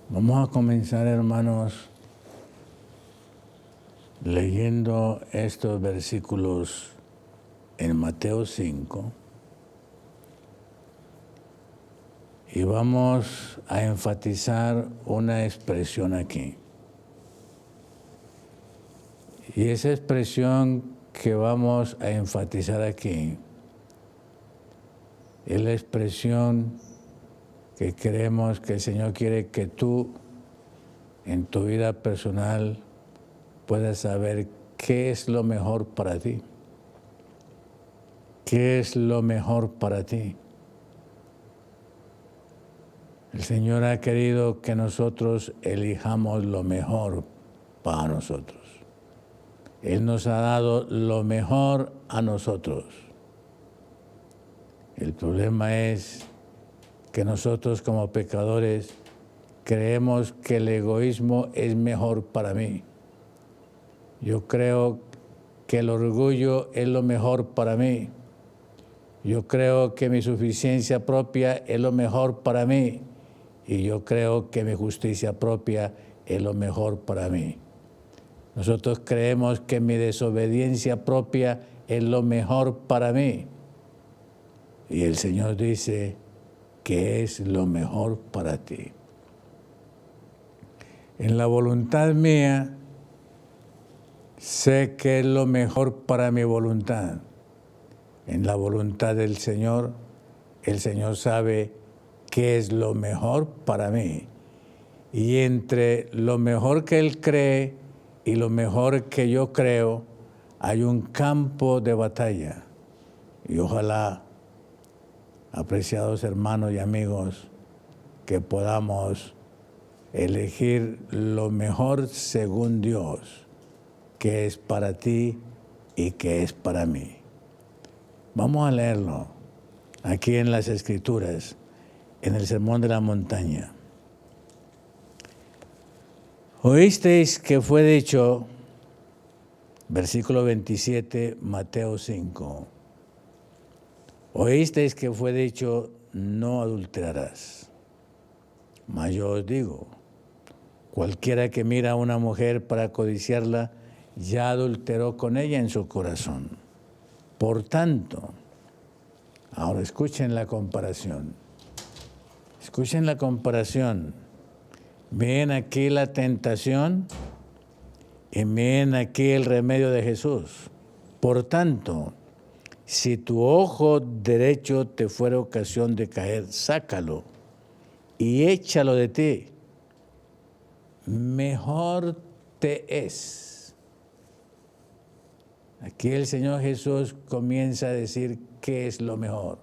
Vamos a comenzar, hermanos, leyendo estos versículos en Mateo 5 y vamos a enfatizar una expresión aquí. Y esa expresión que vamos a enfatizar aquí es la expresión que creemos que el Señor quiere que tú, en tu vida personal, puedas saber qué es lo mejor para ti. ¿Qué es lo mejor para ti? El Señor ha querido que nosotros elijamos lo mejor para nosotros. Él nos ha dado lo mejor a nosotros. El problema es que nosotros como pecadores creemos que el egoísmo es mejor para mí. Yo creo que el orgullo es lo mejor para mí. Yo creo que mi suficiencia propia es lo mejor para mí. Y yo creo que mi justicia propia es lo mejor para mí. Nosotros creemos que mi desobediencia propia es lo mejor para mí. Y el Señor dice que es lo mejor para ti. En la voluntad mía, sé que es lo mejor para mi voluntad. En la voluntad del Señor, el Señor sabe qué es lo mejor para mí. Y entre lo mejor que Él cree y lo mejor que yo creo, hay un campo de batalla. Y ojalá, apreciados hermanos y amigos, que podamos elegir lo mejor según Dios, que es para ti y que es para mí. Vamos a leerlo aquí en las Escrituras, en el Sermón de la Montaña. Oísteis que fue dicho, versículo 27, Mateo 5. Oísteis que fue dicho, no adulterarás. Mas yo os digo, cualquiera que mira a una mujer para codiciarla, ya adulteró con ella en su corazón. Por tanto, ahora escuchen la comparación. Escuchen la comparación. Ven aquí la tentación y ven aquí el remedio de Jesús. Por tanto, si tu ojo derecho te fuera ocasión de caer, sácalo y échalo de ti. Mejor te es. Aquí el Señor Jesús comienza a decir qué es lo mejor.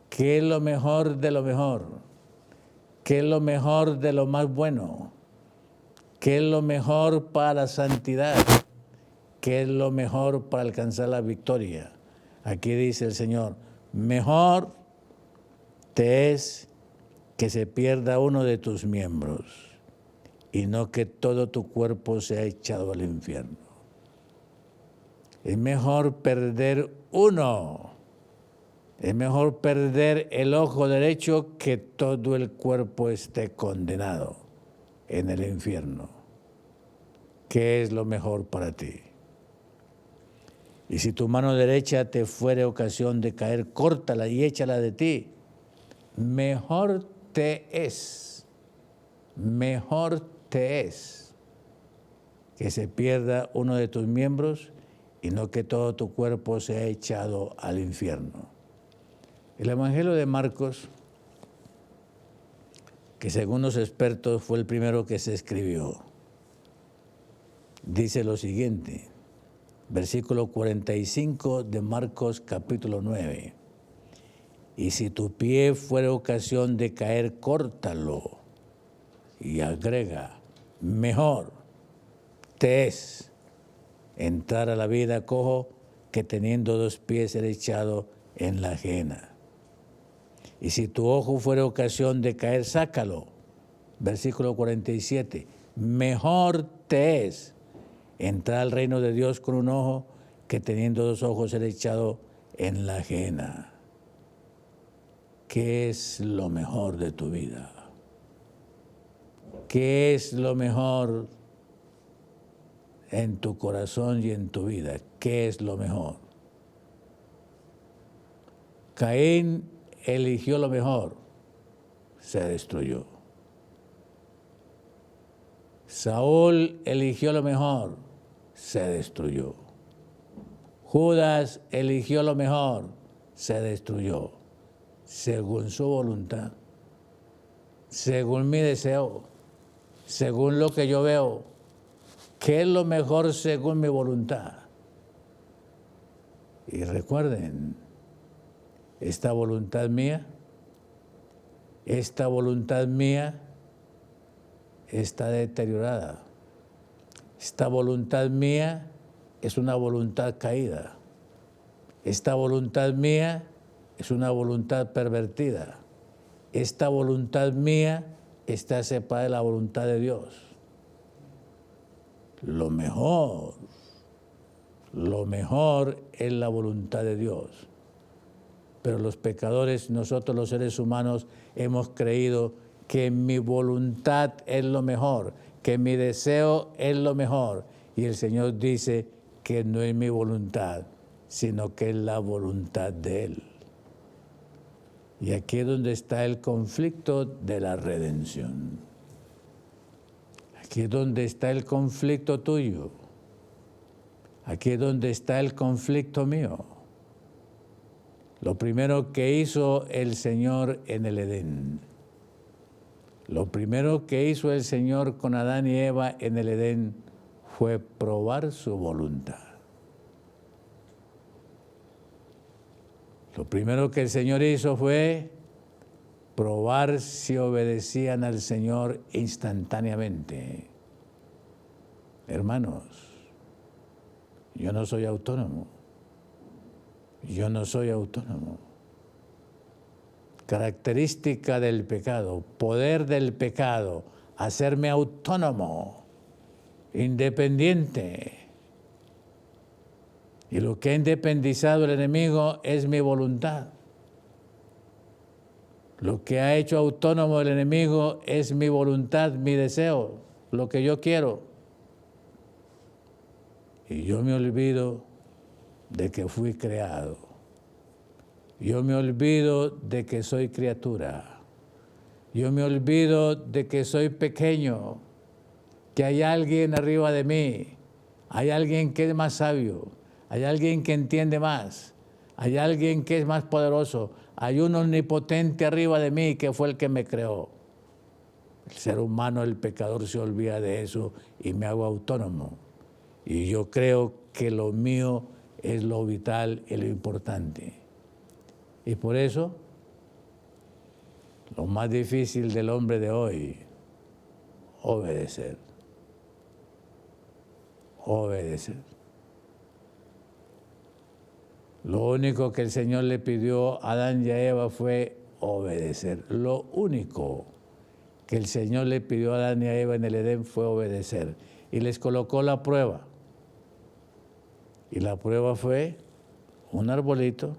¿Qué es lo mejor de lo mejor? ¿Qué es lo mejor de lo más bueno? ¿Qué es lo mejor para la santidad? ¿Qué es lo mejor para alcanzar la victoria? Aquí dice el Señor, mejor te es que se pierda uno de tus miembros y no que todo tu cuerpo sea echado al infierno. Es mejor perder uno. Es mejor perder el ojo derecho que todo el cuerpo esté condenado en el infierno. ¿Qué es lo mejor para ti? Y si tu mano derecha te fuere ocasión de caer, córtala y échala de ti. Mejor te es que se pierda uno de tus miembros y no que todo tu cuerpo sea echado al infierno. El Evangelio de Marcos, que según los expertos fue el primero que se escribió, dice lo siguiente, versículo 45 de Marcos capítulo 9. Y si tu pie fuera ocasión de caer, córtalo. Y agrega, mejor te es entrar a la vida cojo que teniendo dos pies ser echado en la ajena. Y si tu ojo fuera ocasión de caer, sácalo. Versículo 47. Mejor te es entrar al reino de Dios con un ojo que teniendo dos ojos ser echado en la ajena. ¿Qué es lo mejor de tu vida? ¿Qué es lo mejor en tu corazón y en tu vida? ¿Qué es lo mejor? Caín eligió lo mejor, se destruyó. Saúl eligió lo mejor, se destruyó. Judas eligió lo mejor, se destruyó. Según su voluntad, según mi deseo, según lo que yo veo, ¿qué es lo mejor según mi voluntad? Y recuerden, esta voluntad mía está deteriorada. Esta voluntad mía es una voluntad caída. Esta voluntad mía es una voluntad pervertida. Esta voluntad mía está separada de la voluntad de Dios. Lo mejor es la voluntad de Dios. Pero los pecadores, nosotros los seres humanos, hemos creído que mi voluntad es lo mejor, que mi deseo es lo mejor. Y el Señor dice que no es mi voluntad, sino que es la voluntad de Él. Y aquí es donde está el conflicto de la redención. Aquí es donde está el conflicto tuyo. Aquí es donde está el conflicto mío. Lo primero que hizo el Señor en el Edén. Lo primero que hizo el Señor con Adán y Eva en el Edén fue probar su voluntad. Lo primero que el Señor hizo fue probar si obedecían al Señor instantáneamente. Hermanos, yo no soy autónomo. Yo no soy autónomo. Característica del pecado, poder del pecado, hacerme autónomo, independiente. Y lo que ha independizado el enemigo es mi voluntad. Lo que ha hecho autónomo el enemigo es mi voluntad, mi deseo, lo que yo quiero. Y yo me olvido de que fui creado. Yo me olvido de que soy criatura. Yo me olvido de que soy pequeño, que hay alguien arriba de mí, hay alguien que es más sabio, hay alguien que entiende más, hay alguien que es más poderoso, hay un omnipotente arriba de mí que fue el que me creó. El ser humano, el pecador, se olvida de eso y me hago autónomo. Y yo creo que lo mío es lo vital y lo importante. Y por eso, lo más difícil del hombre de hoy, obedecer. Obedecer. Lo único que el Señor le pidió a Adán y a Eva fue obedecer. Lo único que el Señor le pidió a Adán y a Eva en el Edén fue obedecer. Y les colocó la prueba. Y la prueba fue un arbolito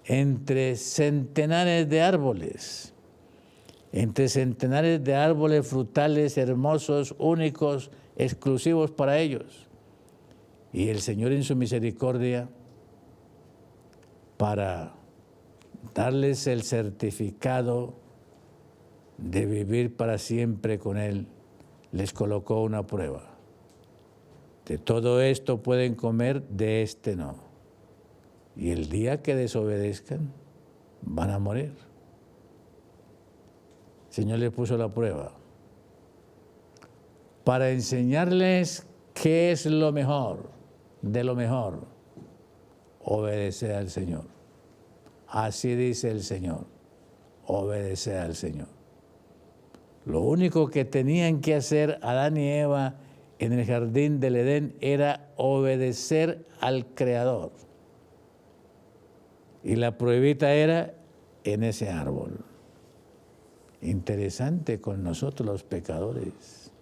entre centenares de árboles, frutales, hermosos, únicos, exclusivos para ellos. Y el Señor en su misericordia, para darles el certificado de vivir para siempre con Él, les colocó una prueba. De todo esto pueden comer, de este no. Y el día que desobedezcan, van a morir. El Señor les puso la prueba para enseñarles qué es lo mejor, de lo mejor, obedecer al Señor. Así dice el Señor, obedecer al Señor. Lo único que tenían que hacer Adán y Eva en el jardín del Edén era obedecer al Creador. Y la pruebita era en ese árbol. Interesante con nosotros los pecadores,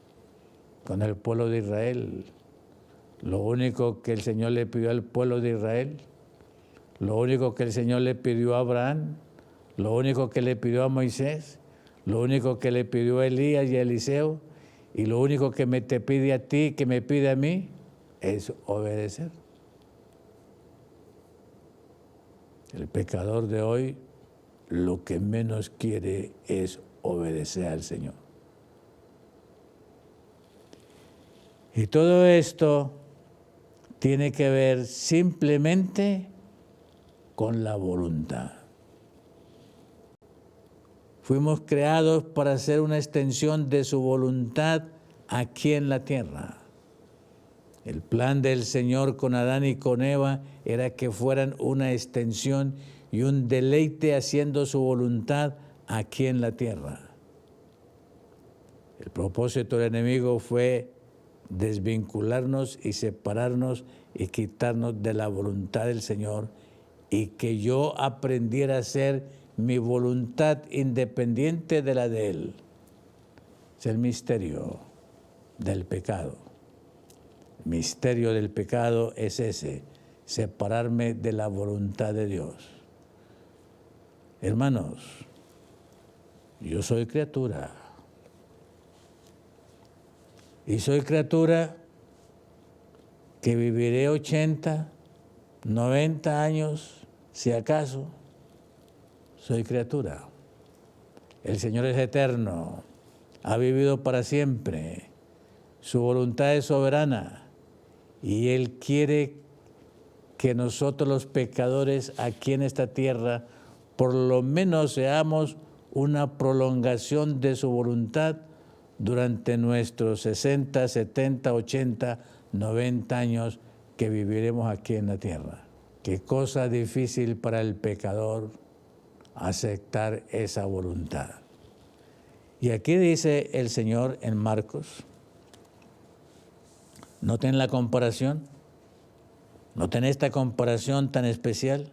con el pueblo de Israel. Lo único que el Señor le pidió al pueblo de Israel, lo único que el Señor le pidió a Abraham, lo único que le pidió a Moisés, Lo único que le pidió a Elías y a Eliseo, y lo único que te pide a ti, que me pide a mí, es obedecer. El pecador de hoy lo que menos quiere es obedecer al Señor. Y todo esto tiene que ver simplemente con la voluntad. Fuimos creados para ser una extensión de su voluntad aquí en la tierra. El plan del Señor con Adán y con Eva era que fueran una extensión y un deleite haciendo su voluntad aquí en la tierra. El propósito del enemigo fue desvincularnos y separarnos y quitarnos de la voluntad del Señor, y que yo aprendiera a hacer mi voluntad independiente de la de Él. Es el misterio del pecado. El misterio del pecado es ese, separarme de la voluntad de Dios. Hermanos, yo soy criatura. Y soy criatura que viviré 80, 90 años, si acaso. Soy criatura. El Señor es eterno, ha vivido para siempre. Su voluntad es soberana y Él quiere que nosotros los pecadores aquí en esta tierra por lo menos seamos una prolongación de su voluntad durante nuestros 60, 70, 80, 90 años que viviremos aquí en la tierra. Qué cosa difícil para el pecador aceptar esa voluntad. Y aquí dice el Señor en Marcos, noten la comparación, noten esta comparación tan especial.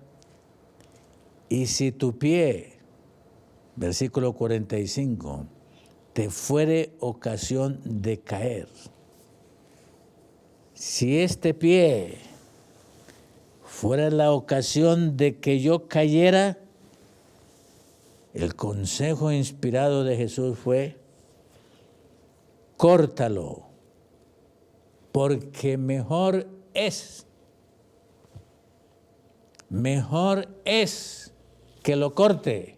Y si tu pie, versículo 45, te fuere ocasión de caer, si este pie fuera la ocasión de que yo cayera, el consejo inspirado de Jesús fue: córtalo, porque mejor es que lo corte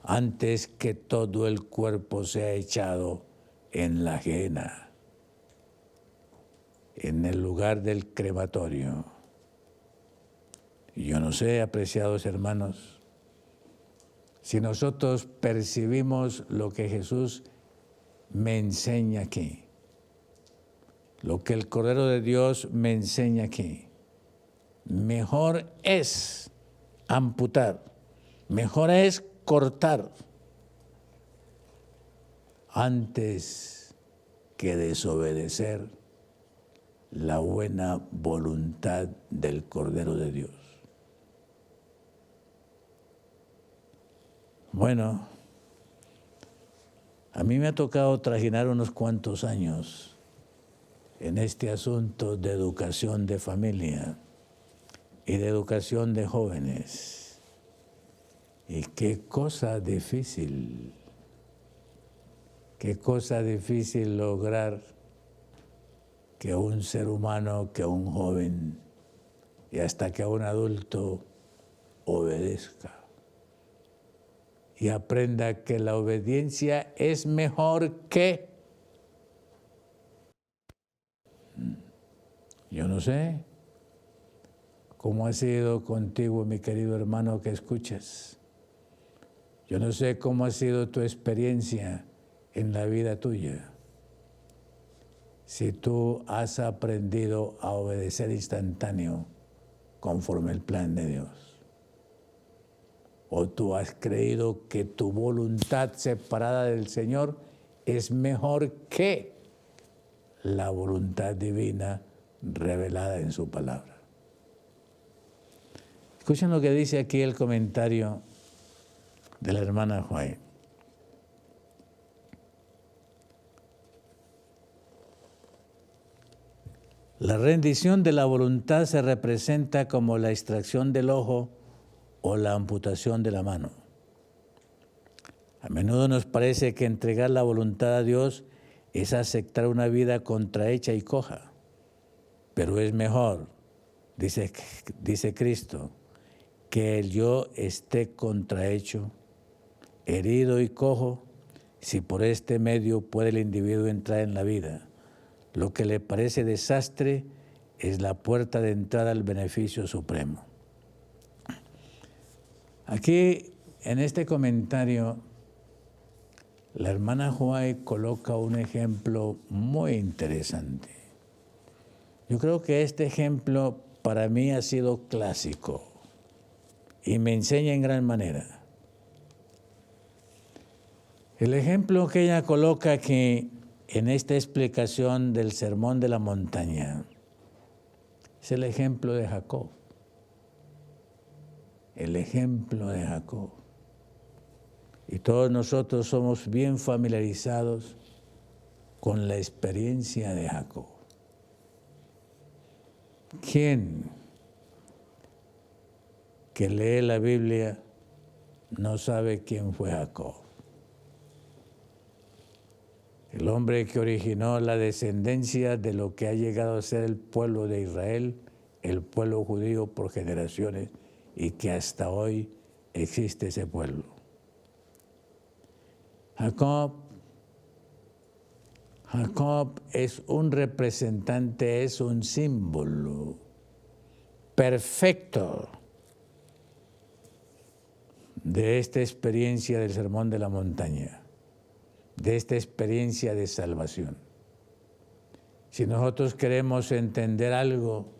antes que todo el cuerpo sea echado en la gehenna, en el lugar del crematorio. Y yo no sé, apreciados hermanos, si nosotros percibimos lo que Jesús me enseña aquí, lo que el Cordero de Dios me enseña aquí, mejor es amputar, mejor es cortar antes que desobedecer la buena voluntad del Cordero de Dios. Bueno, a mí me ha tocado trajinar unos cuantos años en este asunto de educación de familia y de educación de jóvenes. Y qué cosa difícil lograr que un ser humano, que un joven y hasta que un adulto obedezca y aprenda que la obediencia es mejor que... Yo no sé cómo ha sido contigo, mi querido hermano que escuchas. Yo no sé cómo ha sido tu experiencia en la vida tuya. Si tú has aprendido a obedecer instantáneo conforme el plan de Dios. O tú has creído que tu voluntad separada del Señor es mejor que la voluntad divina revelada en su palabra. Escuchen lo que dice aquí el comentario de la hermana Juárez. La rendición de la voluntad se representa como la extracción del ojo o la amputación de la mano. A menudo nos parece que entregar la voluntad a Dios es aceptar una vida contrahecha y coja. Pero es mejor, dice Cristo, que el yo esté contrahecho, herido y cojo, si por este medio puede el individuo entrar en la vida. Lo que le parece desastre es la puerta de entrada al beneficio supremo. Aquí, en este comentario, la hermana White coloca un ejemplo muy interesante. Yo creo que este ejemplo para mí ha sido clásico y me enseña en gran manera. El ejemplo que ella coloca aquí en esta explicación del Sermón de la Montaña es el ejemplo de Jacob. El ejemplo de Jacob. Y todos nosotros somos bien familiarizados con la experiencia de Jacob. ¿Quién que lee la Biblia no sabe quién fue Jacob? El hombre que originó la descendencia de lo que ha llegado a ser el pueblo de Israel, el pueblo judío por generaciones, y que hasta hoy existe ese pueblo. Jacob es un representante, es un símbolo perfecto de esta experiencia del Sermón de la Montaña, de esta experiencia de salvación. Si nosotros queremos entender algo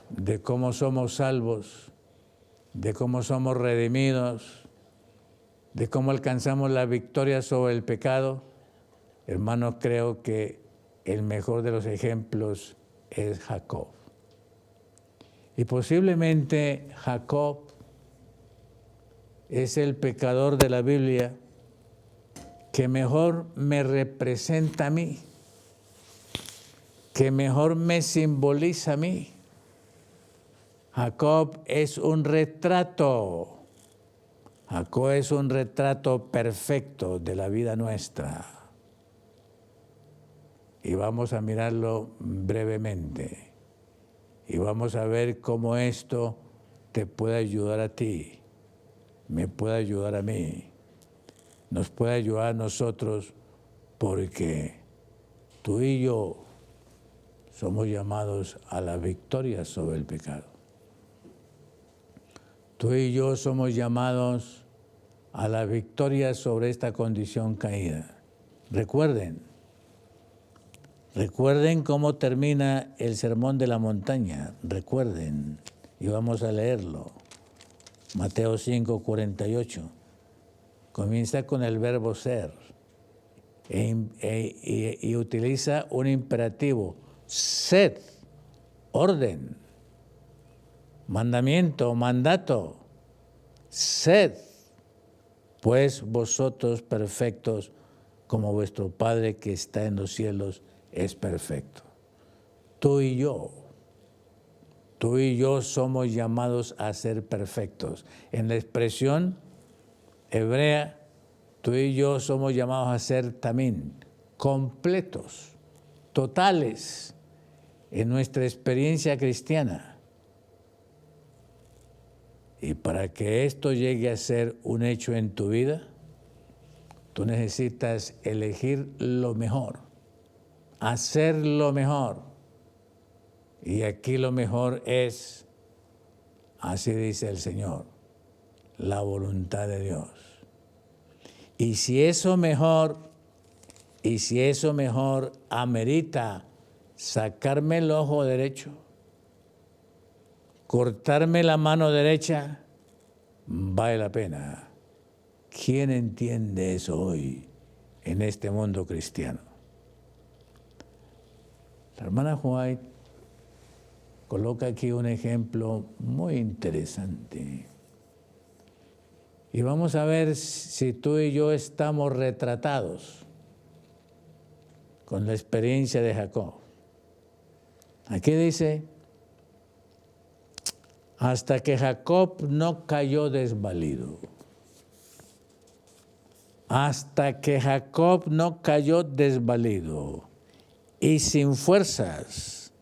de cómo somos salvos, de cómo somos redimidos, de cómo alcanzamos la victoria sobre el pecado, hermano, creo que el mejor de los ejemplos es Jacob. Y posiblemente Jacob es el pecador de la Biblia que mejor me representa a mí, que mejor me simboliza a mí. Jacob es un retrato. Jacob es un retrato perfecto de la vida nuestra. Y vamos a mirarlo brevemente. Y vamos a ver cómo esto te puede ayudar a ti, me puede ayudar a mí, nos puede ayudar a nosotros, porque tú y yo somos llamados a la victoria sobre el pecado. Tú y yo somos llamados a la victoria sobre esta condición caída. Recuerden cómo termina el Sermón de la Montaña. Recuerden, y vamos a leerlo. Mateo 5:48. Comienza con el verbo ser y utiliza un imperativo. Sed, orden, mandamiento, mandato. Sed, pues vosotros perfectos, como vuestro Padre que está en los cielos es perfecto. Tú y yo somos llamados a ser perfectos. En la expresión hebrea, tú y yo somos llamados a ser también completos, totales en nuestra experiencia cristiana. Y para que esto llegue a ser un hecho en tu vida, tú necesitas elegir lo mejor, hacer lo mejor. Y aquí lo mejor es, así dice el Señor, la voluntad de Dios. Y si eso mejor amerita sacarme el ojo derecho, cortarme la mano derecha, vale la pena. ¿Quién entiende eso hoy en este mundo cristiano? La hermana White coloca aquí un ejemplo muy interesante. Y vamos a ver si tú y yo estamos retratados con la experiencia de Jacob. Aquí dice, hasta que Jacob no cayó desvalido. hasta que Jacob no cayó desvalido y sin fuerzas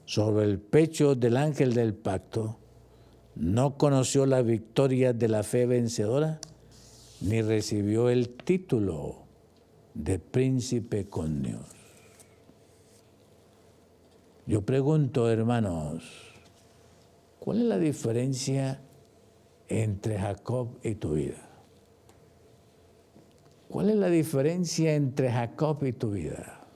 sobre el pecho del ángel del pacto, no conoció la victoria de la fe vencedora, ni recibió el título de príncipe con Dios. Yo pregunto, hermanos, ¿cuál es la diferencia entre Jacob y tu vida? ¿Cuál es la diferencia entre Jacob y tu vida?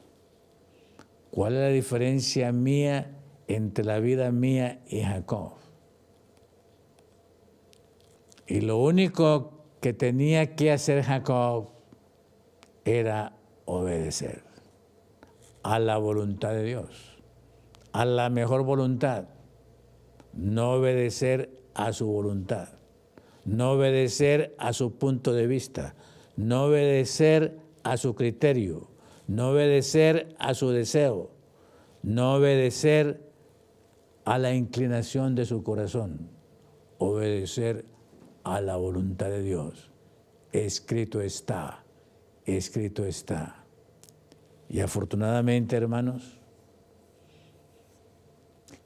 ¿Cuál es la diferencia mía entre la vida mía y Jacob? Y lo único que tenía que hacer Jacob era obedecer a la voluntad de Dios, a la mejor voluntad, no obedecer a su voluntad, no obedecer a su punto de vista, no obedecer a su criterio, no obedecer a su deseo, no obedecer a la inclinación de su corazón, obedecer a la voluntad de Dios. Escrito está, escrito está. Y afortunadamente, hermanos,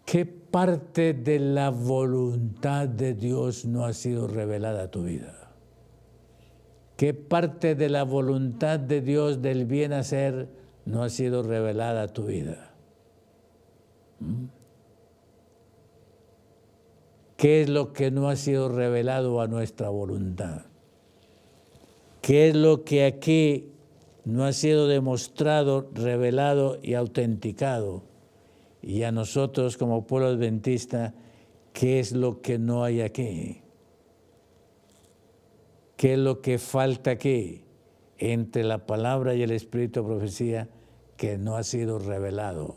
¿qué parte de la voluntad de Dios no ha sido revelada a tu vida? ¿Qué parte de la voluntad de Dios del bien hacer no ha sido revelada a tu vida? ¿Qué es lo que no ha sido revelado a nuestra voluntad? ¿Qué es lo que aquí no ha sido demostrado, revelado y autenticado? Y a nosotros como pueblo adventista, ¿qué es lo que no hay aquí? ¿Qué es lo que falta aquí entre la palabra y el espíritu de profecía que no ha sido revelado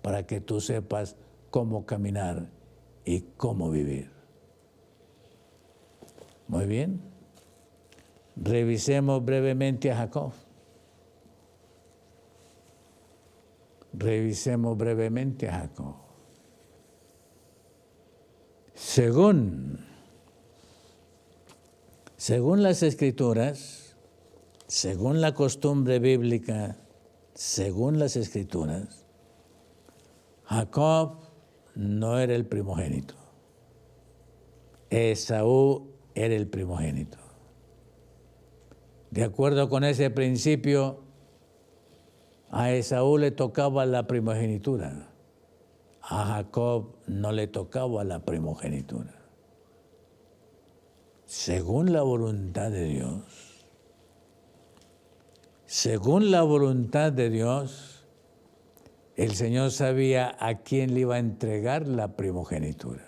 para que tú sepas cómo caminar y cómo vivir? Muy bien. Revisemos brevemente a Jacob. Revisemos brevemente a Jacob. Según las Escrituras, según la costumbre bíblica, según las Escrituras, Jacob no era el primogénito. Esaú era el primogénito. De acuerdo con ese principio, a Esaú le tocaba la primogenitura, a Jacob no le tocaba la primogenitura. Según la voluntad de Dios, según la voluntad de Dios, el Señor sabía a quién le iba a entregar la primogenitura,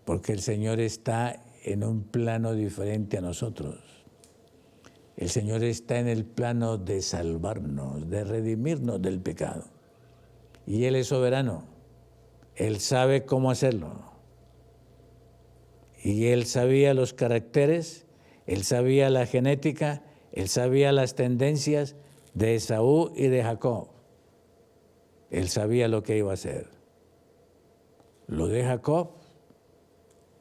porque el Señor está en un plano diferente a nosotros. El Señor está en el plano de salvarnos, de redimirnos del pecado. Y Él es soberano. Él sabe cómo hacerlo. Y Él sabía los caracteres, Él sabía la genética, Él sabía las tendencias de Esaú y de Jacob. Él sabía lo que iba a hacer. Lo de Jacob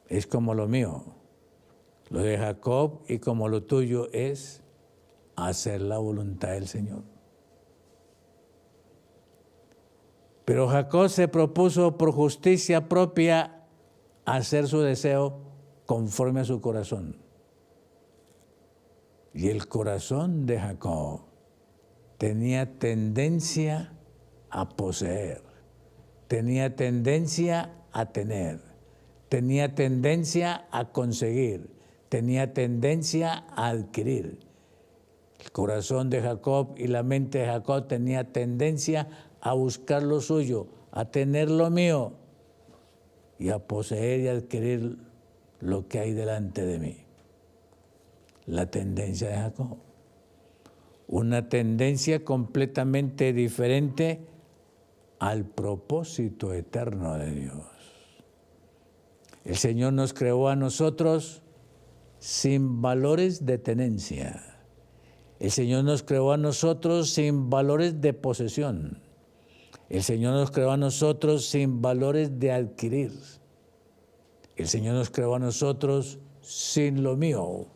es como lo mío. Lo de Jacob y como lo tuyo es hacer la voluntad del Señor. Pero Jacob se propuso por justicia propia hacer su deseo conforme a su corazón. Y el corazón de Jacob tenía tendencia a poseer, tenía tendencia a tener, tenía tendencia a conseguir, tenía tendencia a adquirir. El corazón de Jacob y la mente de Jacob tenía tendencia a buscar lo suyo, a tener lo mío y a poseer y adquirir lo que hay delante de mí. La tendencia de Jacob. Una tendencia completamente diferente al propósito eterno de Dios. El Señor nos creó a nosotros sin valores de tenencia. El Señor nos creó a nosotros sin valores de posesión. El Señor nos creó a nosotros sin valores de adquirir. El Señor nos creó a nosotros sin lo mío.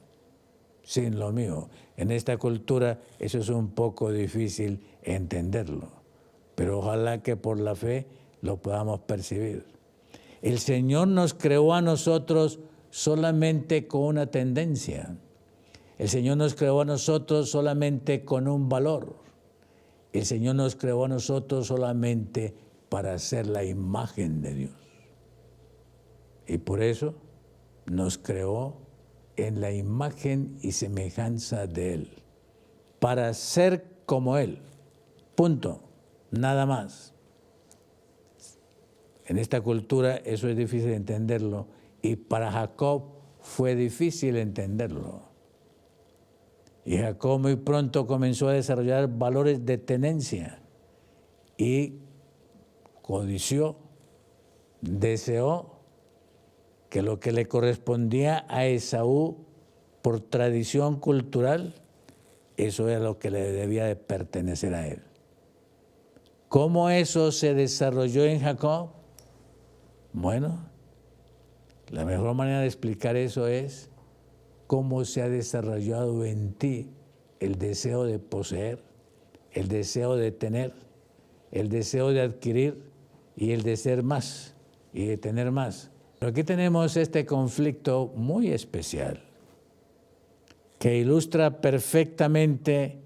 sin lo mío. En esta cultura eso es un poco difícil entenderlo, pero ojalá que por la fe lo podamos percibir. El Señor nos creó a nosotros solamente con una tendencia. El Señor nos creó a nosotros solamente con un valor. El Señor nos creó a nosotros solamente para ser la imagen de Dios. Y por eso nos creó en la imagen y semejanza de Él, para ser como Él. Punto. Nada más. En esta cultura eso es difícil de entenderlo, y para Jacob fue difícil entenderlo. Y Jacob muy pronto comenzó a desarrollar valores de tenencia y codició, deseó que lo que le correspondía a Esaú por tradición cultural, eso era lo que le debía de pertenecer a él. ¿Cómo eso se desarrolló en Jacob? Bueno, la mejor manera de explicar eso es cómo se ha desarrollado en ti el deseo de poseer, el deseo de tener, el deseo de adquirir y el de ser más y de tener más. Pero aquí tenemos este conflicto muy especial que ilustra perfectamente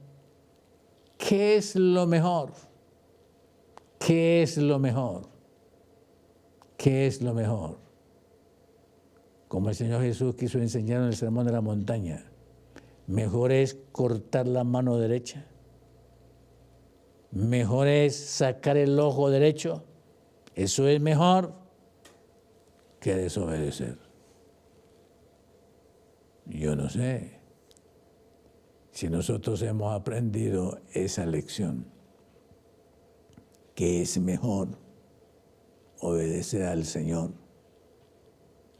qué es lo mejor, qué es lo mejor, qué es lo mejor. Como el Señor Jesús quiso enseñar en el Sermón de la Montaña, mejor es cortar la mano derecha, mejor es sacar el ojo derecho, eso es mejor que desobedecer. Yo no sé si nosotros hemos aprendido esa lección, que es mejor obedecer al Señor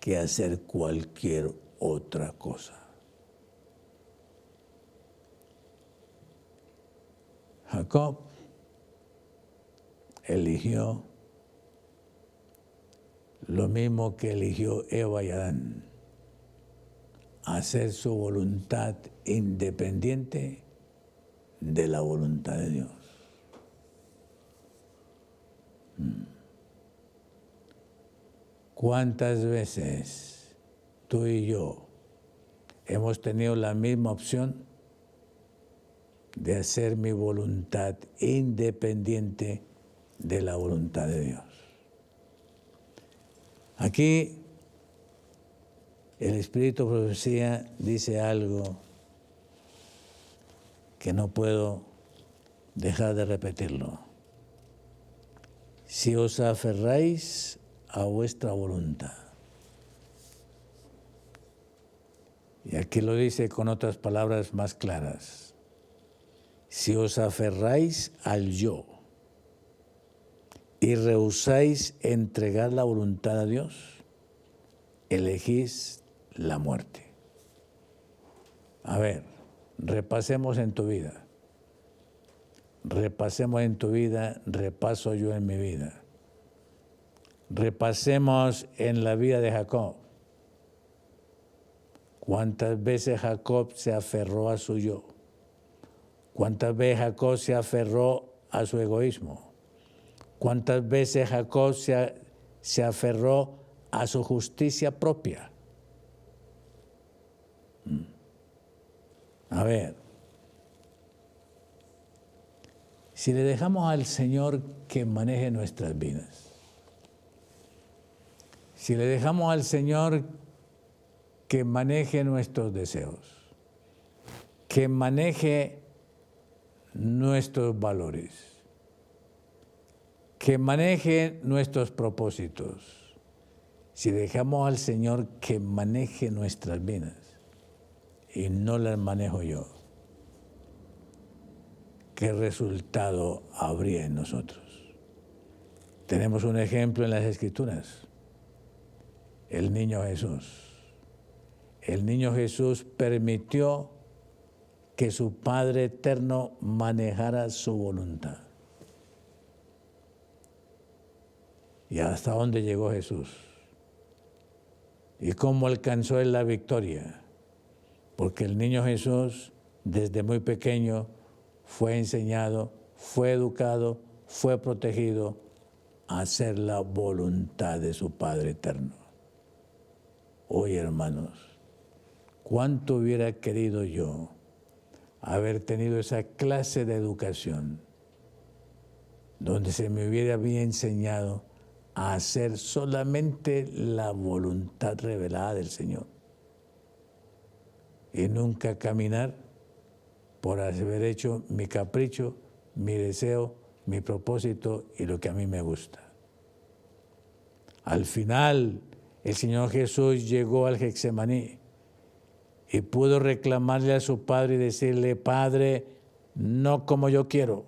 que hacer cualquier otra cosa. Jacob eligió lo mismo que eligió Eva y Adán, hacer su voluntad independiente de la voluntad de Dios. ¿Cuántas veces tú y yo hemos tenido la misma opción de hacer mi voluntad independiente de la voluntad de Dios? Aquí el Espíritu de Profecía dice algo que no puedo dejar de repetirlo. Si os aferráis a vuestra voluntad. Y aquí lo dice con otras palabras más claras. Si os aferráis al yo y rehusáis entregar la voluntad a Dios, elegís la muerte. A ver, repasemos en tu vida. Repasemos en tu vida, repaso yo en mi vida. Repasemos en la vida de Jacob. ¿Cuántas veces Jacob se aferró a su yo? ¿Cuántas veces Jacob se aferró a su egoísmo? ¿Cuántas veces Jacob se aferró a su justicia propia? A ver, si le dejamos al Señor que maneje nuestras vidas, si le dejamos al Señor que maneje nuestros deseos, que maneje nuestros valores, que maneje nuestros propósitos, si dejamos al Señor que maneje nuestras vidas y no las manejo yo, ¿qué resultado habría en nosotros? Tenemos un ejemplo en las Escrituras. El niño Jesús. El niño Jesús permitió que su Padre Eterno manejara su voluntad. ¿Y hasta dónde llegó Jesús? ¿Y cómo alcanzó él la victoria? Porque el niño Jesús, desde muy pequeño, fue enseñado, fue educado, fue protegido a hacer la voluntad de su Padre eterno. Hoy, hermanos, ¿cuánto hubiera querido yo haber tenido esa clase de educación donde se me hubiera bien enseñado a hacer solamente la voluntad revelada del Señor y nunca caminar por haber hecho mi capricho, mi deseo, mi propósito y lo que a mí me gusta? Al final, el Señor Jesús llegó al Getsemaní y pudo reclamarle a su Padre y decirle: Padre, no como yo quiero,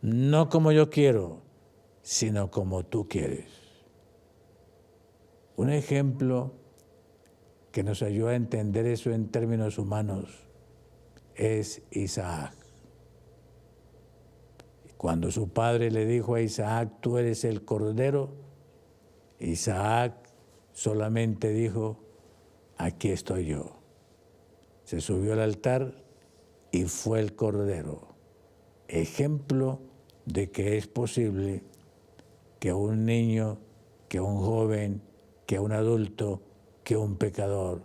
no como yo quiero, sino como tú quieres. Un ejemplo que nos ayuda a entender eso en términos humanos es Isaac. Cuando su padre le dijo a Isaac: tú eres el cordero, Isaac solamente dijo: aquí estoy yo. Se subió al altar y fue el cordero. Ejemplo de que es posible que un niño, que un joven, que un adulto, que un pecador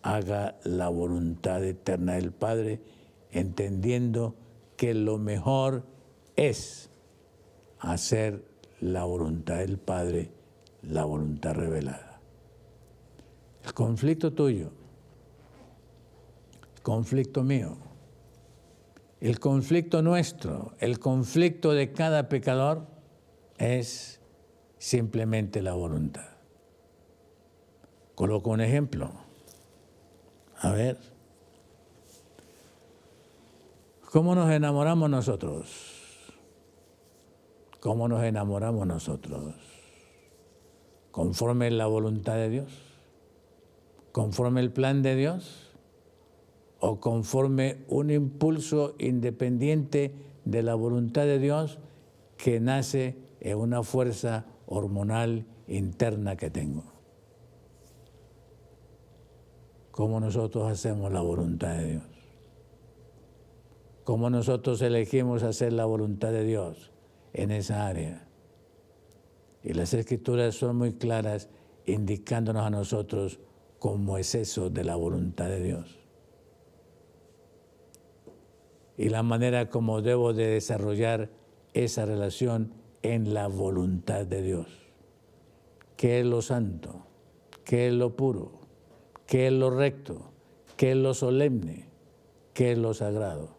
haga la voluntad eterna del Padre, entendiendo que lo mejor es hacer la voluntad del Padre, la voluntad revelada. El conflicto tuyo, el conflicto mío, el conflicto nuestro, el conflicto de cada pecador es simplemente la voluntad. Coloco un ejemplo. A ver, ¿cómo nos enamoramos nosotros? ¿Cómo nos enamoramos nosotros? ¿Conforme la voluntad de Dios? ¿Conforme el plan de Dios? ¿O conforme un impulso independiente de la voluntad de Dios que nace en una fuerza hormonal interna que tengo? ¿Cómo nosotros hacemos la voluntad de Dios? ¿Cómo nosotros elegimos hacer la voluntad de Dios en esa área? Y las Escrituras son muy claras indicándonos a nosotros cómo es eso de la voluntad de Dios. Y la manera como debo de desarrollar esa relación en la voluntad de Dios. ¿Qué es lo santo? ¿Qué es lo puro? ¿Qué es lo recto? ¿Qué es lo solemne? ¿Qué es lo sagrado?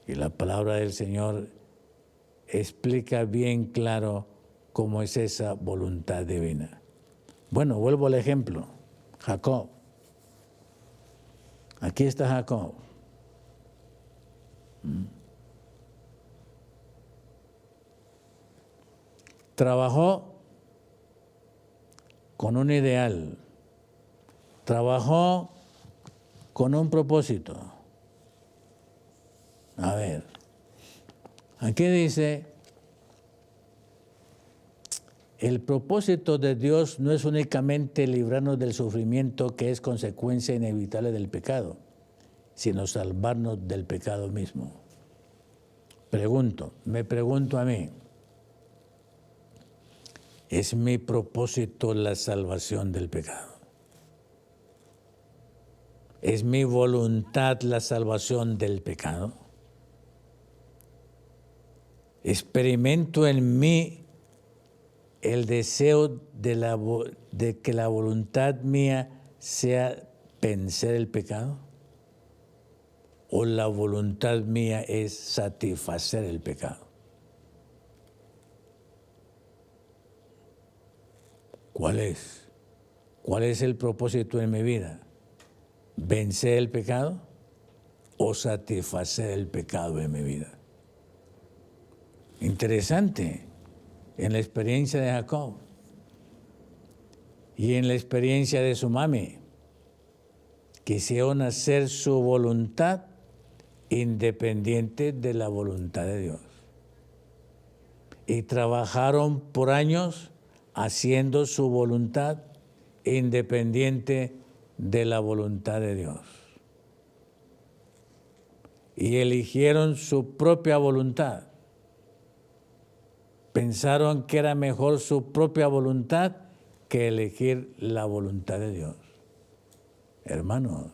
Y la palabra del Señor explica bien claro cómo es esa voluntad divina. Bueno, vuelvo al ejemplo. Jacob. Aquí está Jacob. Trabajó con un ideal, trabajó con un propósito. A ver, aquí dice: el propósito de Dios no es únicamente librarnos del sufrimiento que es consecuencia inevitable del pecado, sino salvarnos del pecado mismo. Me pregunto a mí, ¿es mi propósito la salvación del pecado? ¿Es mi voluntad la salvación del pecado? ¿Experimento en mí el deseo de que la voluntad mía sea vencer el pecado? ¿O la voluntad mía es satisfacer el pecado? ¿Cuál es? ¿Cuál es el propósito en mi vida? ¿Vencer el pecado o satisfacer el pecado en mi vida? Interesante en la experiencia de Jacob y en la experiencia de su mami. Quisieron hacer su voluntad independiente de la voluntad de Dios. Y trabajaron por años haciendo su voluntad independiente de la voluntad de Dios. Y eligieron su propia voluntad. Pensaron que era mejor su propia voluntad que elegir la voluntad de Dios. Hermanos,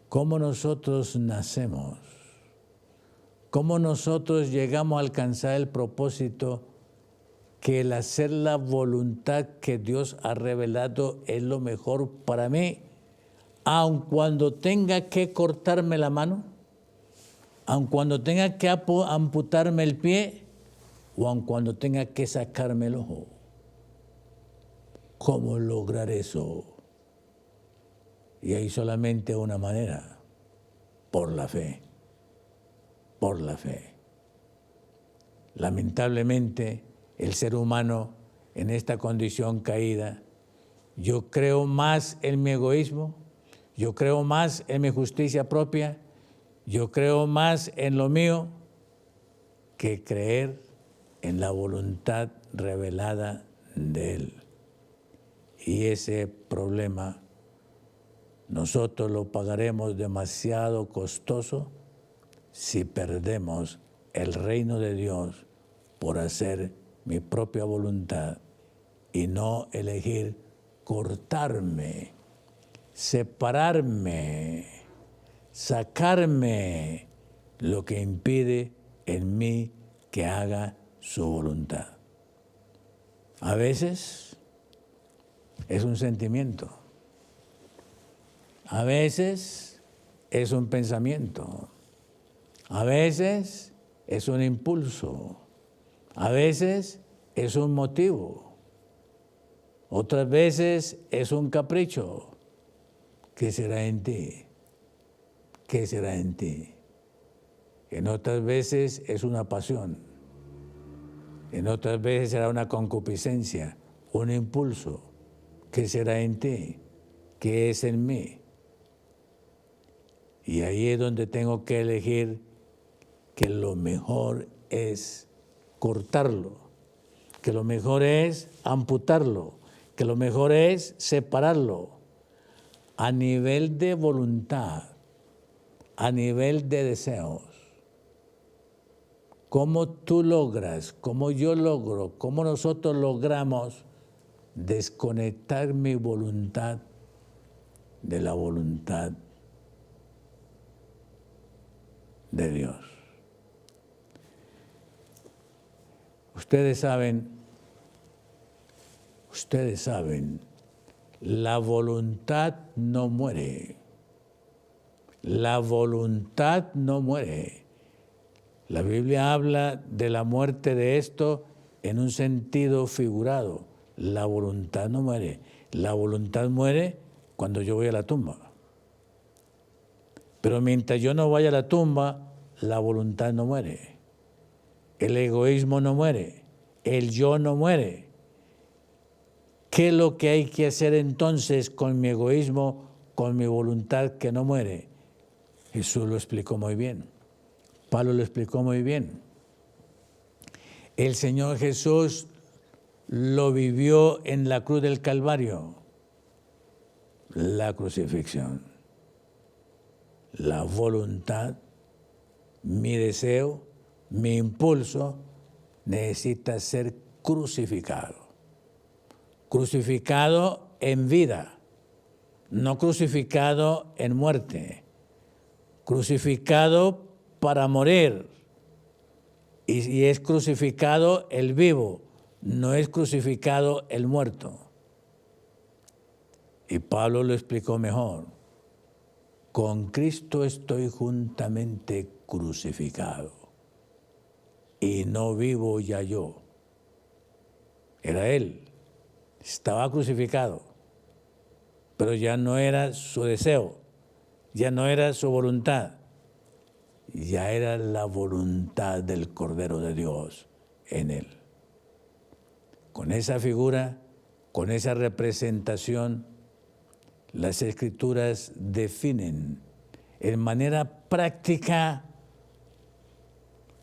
¿cómo nosotros nacemos? ¿Cómo nosotros llegamos a alcanzar el propósito que el hacer la voluntad que Dios ha revelado es lo mejor para mí, aun cuando tenga que cortarme la mano, aun cuando tenga que amputarme el pie, o aun cuando tenga que sacarme el ojo? ¿Cómo lograr eso? Y hay solamente una manera: por la fe. Por la fe. Lamentablemente, el ser humano en esta condición caída, yo creo más en mi egoísmo, yo creo más en mi justicia propia, yo creo más en lo mío que creer en la voluntad revelada de Él. Y ese problema nosotros lo pagaremos demasiado costoso si perdemos el reino de Dios por hacer mi propia voluntad y no elegir cortarme, separarme, sacarme lo que impide en mí que haga su voluntad. A veces es un sentimiento, a veces es un pensamiento, a veces es un impulso, a veces es un motivo, otras veces es un capricho. ¿Qué será en ti? ¿Qué será en ti? En otras veces es una pasión, en otras veces será una concupiscencia, un impulso. ¿Qué será en ti? ¿Qué es en mí? Y ahí es donde tengo que elegir que lo mejor es cortarlo, que lo mejor es amputarlo, que lo mejor es separarlo a nivel de voluntad, a nivel de deseos. ¿Cómo tú logras, cómo yo logro, cómo nosotros logramos desconectar mi voluntad de la voluntad de Dios? Ustedes saben, la voluntad no muere. La voluntad no muere. La Biblia habla de la muerte de esto en un sentido figurado. La voluntad no muere. La voluntad muere cuando yo voy a la tumba. Pero mientras yo no vaya a la tumba, la voluntad no muere. El egoísmo no muere. El yo no muere. ¿Qué es lo que hay que hacer entonces con mi egoísmo, con mi voluntad que no muere? Jesús lo explicó muy bien. Pablo lo explicó muy bien. El Señor Jesús lo vivió en la cruz del Calvario. La crucifixión. La voluntad, mi deseo, mi impulso necesita ser crucificado. Crucificado en vida, no crucificado en muerte. Crucificado para morir. Y es crucificado el vivo, no es crucificado el muerto. Y Pablo lo explicó mejor. Con Cristo estoy juntamente crucificado. Y no vivo ya yo. Era Él. Estaba crucificado. Pero ya no era su deseo. Ya no era su voluntad. Ya era la voluntad del Cordero de Dios en Él. Con esa figura, con esa representación, las Escrituras definen en manera práctica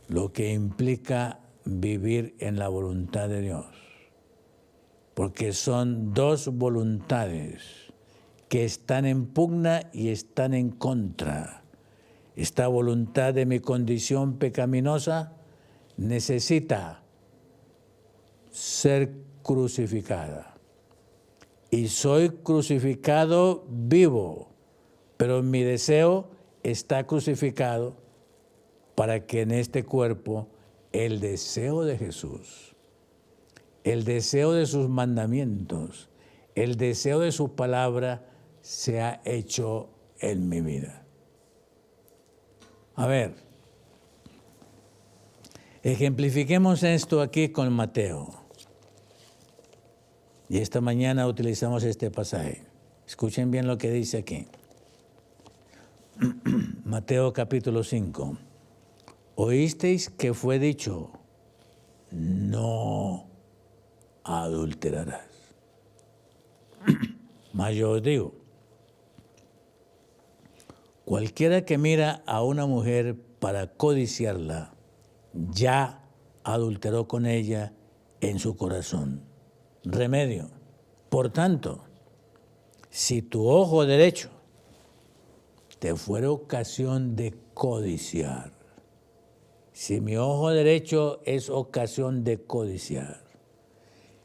lo que implica vivir en la voluntad de Dios. Porque son dos voluntades. que están en pugna y están en contra. Esta voluntad de mi condición pecaminosa necesita ser crucificada. Y soy crucificado vivo, pero mi deseo está crucificado para que en este cuerpo el deseo de Jesús, el deseo de sus mandamientos, el deseo de su palabra sea hecho en mi vida. A ver, ejemplifiquemos esto aquí con Mateo. Y esta mañana utilizamos este pasaje. Escuchen bien lo que dice aquí. Mateo capítulo 5. Oísteis que fue dicho, no adulterarás. Mas yo os digo, cualquiera que mira a una mujer para codiciarla, ya adulteró con ella en su corazón. Remedio. Por tanto, si tu ojo derecho te fuera ocasión de codiciar, si mi ojo derecho es ocasión de codiciar,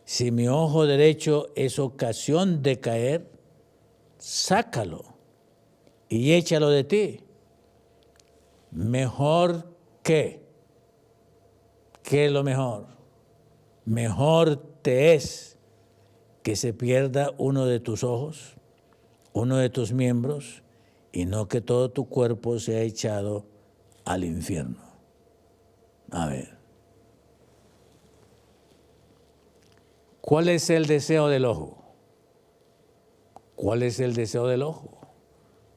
si mi ojo derecho es ocasión de caer, sácalo y échalo de ti. Mejor ¿qué es lo mejor? Mejor te es que se pierda uno de tus ojos, uno de tus miembros, y no que todo tu cuerpo sea echado al infierno. A ver, ¿cuál es el deseo del ojo? ¿Cuál es el deseo del ojo?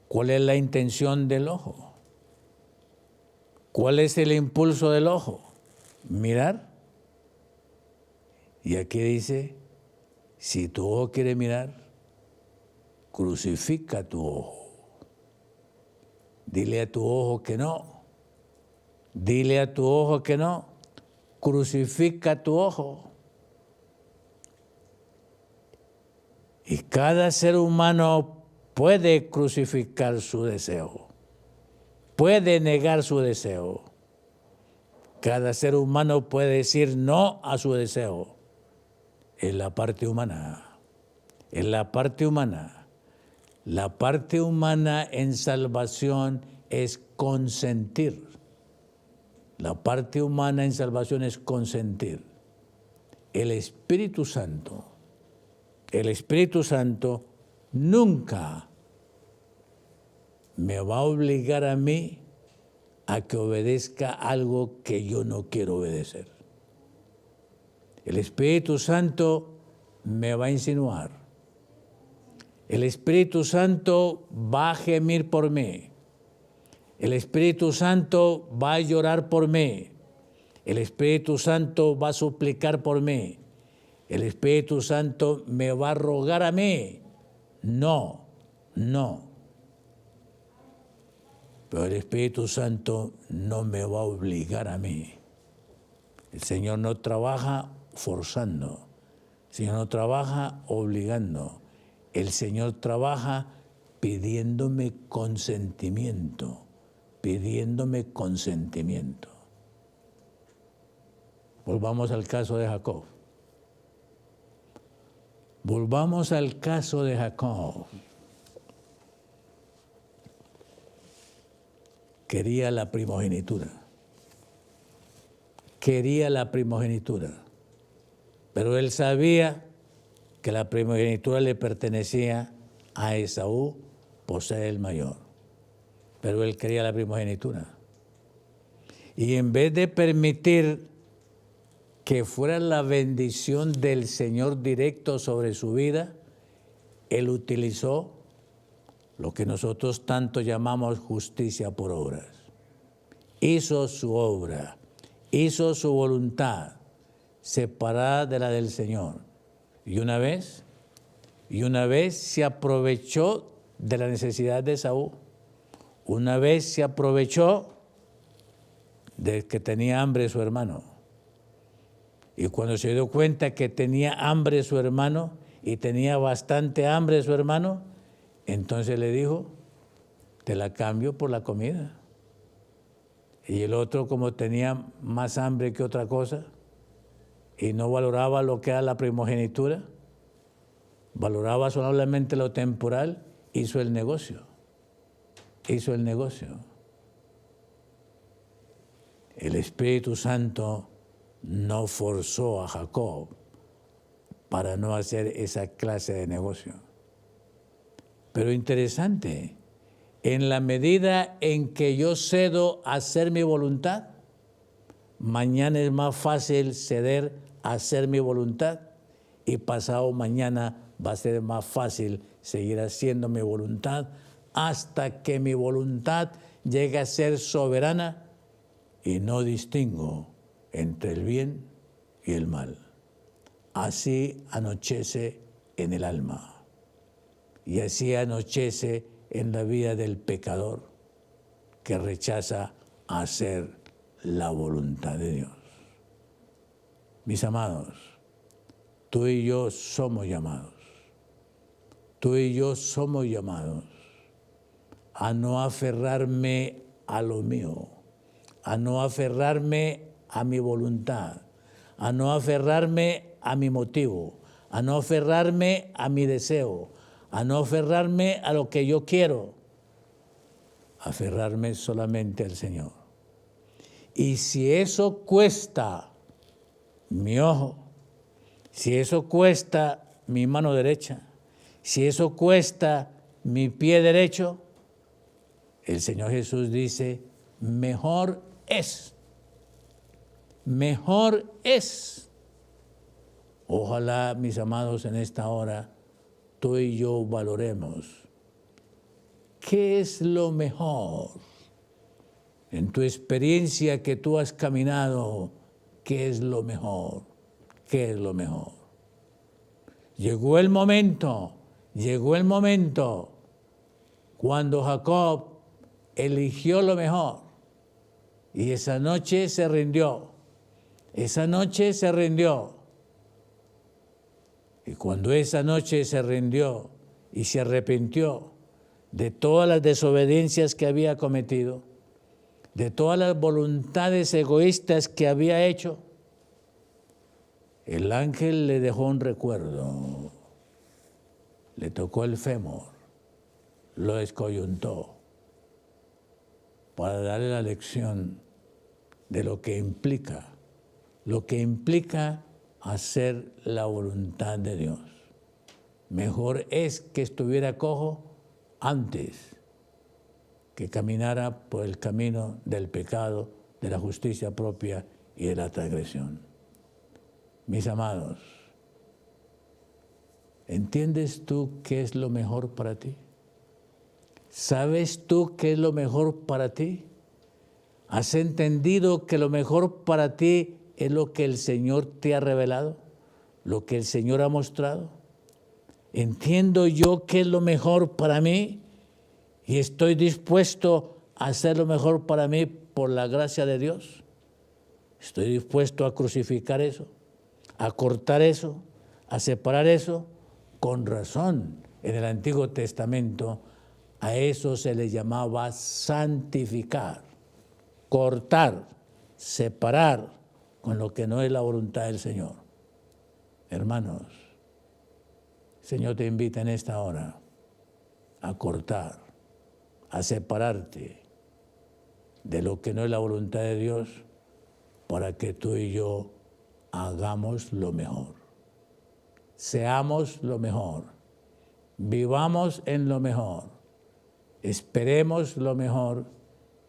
¿Cuál es la intención del ojo? ¿Cuál es el impulso del ojo? Mirar. Y aquí dice, si tu ojo quiere mirar, crucifica tu ojo. Dile a tu ojo que no. Dile a tu ojo que no. Crucifica tu ojo. Y cada ser humano puede crucificar su deseo. Puede negar su deseo. Cada ser humano puede decir no a su deseo. En la parte humana. En la parte humana. La parte humana en salvación es consentir. La parte humana en salvación es consentir. El Espíritu Santo nunca me va a obligar a mí a que obedezca algo que yo no quiero obedecer. El Espíritu Santo me va a insinuar. El Espíritu Santo va a gemir por mí. El Espíritu Santo va a llorar por mí. El Espíritu Santo va a suplicar por mí. El Espíritu Santo me va a rogar a mí. No. Pero el Espíritu Santo no me va a obligar a mí. El Señor no trabaja forzando. El Señor no trabaja obligando. El Señor trabaja pidiéndome consentimiento. Pidiéndome consentimiento. Volvamos al caso de Jacob. Volvamos al caso de Jacob. Quería la primogenitura. Quería la primogenitura. Pero él sabía que la primogenitura le pertenecía a Esaú por ser el mayor. Pero él quería la primogenitura. Y en vez de permitir que fuera la bendición del Señor directo sobre su vida, él utilizó lo que nosotros tanto llamamos justicia por obras. Hizo su obra, hizo su voluntad, separada de la del Señor. Y una vez se aprovechó de la necesidad de Esaú. Una vez se aprovechó de que tenía hambre su hermano. Y cuando se dio cuenta que tenía hambre su hermano y tenía bastante hambre su hermano, Entonces le dijo, te la cambio por la comida. Y el otro, como tenía más hambre que otra cosa y no valoraba lo que era la primogenitura, valoraba solamente lo temporal, hizo el negocio. Hizo el negocio. El Espíritu Santo no forzó a Jacob para no hacer esa clase de negocio. Pero interesante, en la medida en que yo cedo a hacer mi voluntad, mañana es más fácil ceder a hacer mi voluntad y pasado mañana va a ser más fácil seguir haciendo mi voluntad hasta que mi voluntad llegue a ser soberana y no distingo entre el bien y el mal. Así anochece en el alma y así anochece en la vida del pecador que rechaza hacer la voluntad de Dios. Mis amados, tú y yo somos llamados. Tú y yo somos llamados a no aferrarme a lo mío, a no aferrarme a mi voluntad, a no aferrarme a mi motivo, a no aferrarme a mi deseo, a no aferrarme a lo que yo quiero, aferrarme solamente al Señor. Y si eso cuesta mi ojo, si eso cuesta mi mano derecha, si eso cuesta mi pie derecho, el Señor Jesús dice, mejor es. Ojalá, mis amados, en esta hora, tú y yo valoremos qué es lo mejor. En tu experiencia que tú has caminado, ¿qué es lo mejor? ¿Qué es lo mejor? Llegó el momento cuando Jacob eligió lo mejor y esa noche se rindió. Y cuando esa noche se rindió y se arrepintió de todas las desobediencias que había cometido, de todas las voluntades egoístas que había hecho, el ángel le dejó un recuerdo, le tocó el fémur, lo descoyuntó, para darle la lección de lo que implica hacer la voluntad de Dios. Mejor es que estuviera cojo antes que caminara por el camino del pecado, de la justicia propia y de la transgresión. Mis amados, ¿entiendes tú qué es lo mejor para ti? ¿Sabes tú qué es lo mejor para ti? ¿Has entendido que lo mejor para ti es lo que el Señor te ha revelado? ¿Lo que el Señor ha mostrado? ¿Entiendo yo qué es lo mejor para mí? Y estoy dispuesto a hacer lo mejor para mí por la gracia de Dios. Estoy dispuesto a crucificar eso, a cortar eso, a separar eso. Con razón, en el Antiguo Testamento a eso se le llamaba santificar, cortar, separar con lo que no es la voluntad del Señor. Hermanos, el Señor te invita en esta hora a cortar, a separarte de lo que no es la voluntad de Dios para que tú y yo hagamos lo mejor. Seamos lo mejor. Vivamos en lo mejor. Esperemos lo mejor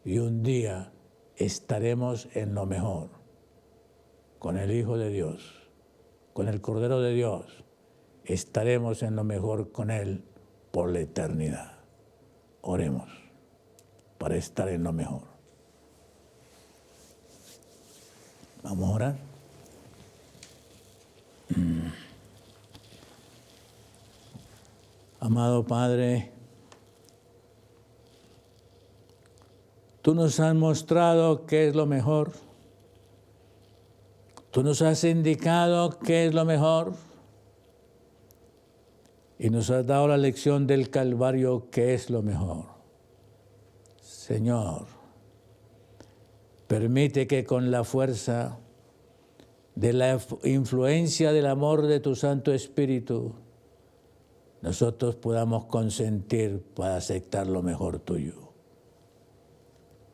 y un día estaremos en lo mejor. Con el Hijo de Dios, con el Cordero de Dios, estaremos en lo mejor con Él por la eternidad. Oremos para estar en lo mejor. Vamos a orar. Amado Padre, tú nos has mostrado qué es lo mejor. Tú nos has indicado qué es lo mejor. y nos has dado la lección del Calvario, que es lo mejor. Señor, permite que con la fuerza de la influencia del amor de tu Santo Espíritu, nosotros podamos consentir para aceptar lo mejor tuyo.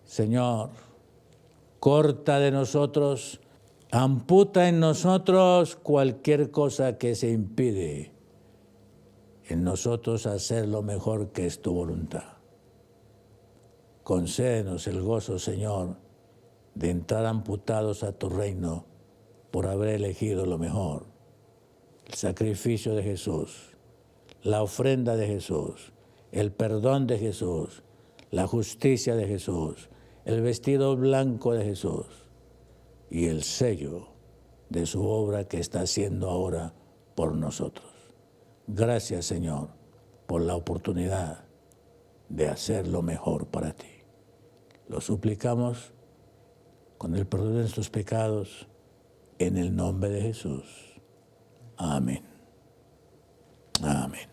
Señor, corta de nosotros, amputa en nosotros cualquier cosa que se impide en nosotros hacer lo mejor que es tu voluntad. Concédenos el gozo, Señor, de entrar amputados a tu reino por haber elegido lo mejor, el sacrificio de Jesús, la ofrenda de Jesús, el perdón de Jesús, la justicia de Jesús, el vestido blanco de Jesús y el sello de su obra que está haciendo ahora por nosotros. Gracias, Señor, por la oportunidad de hacer lo mejor para ti. Lo suplicamos con el perdón de nuestros pecados, en el nombre de Jesús. Amén. Amén.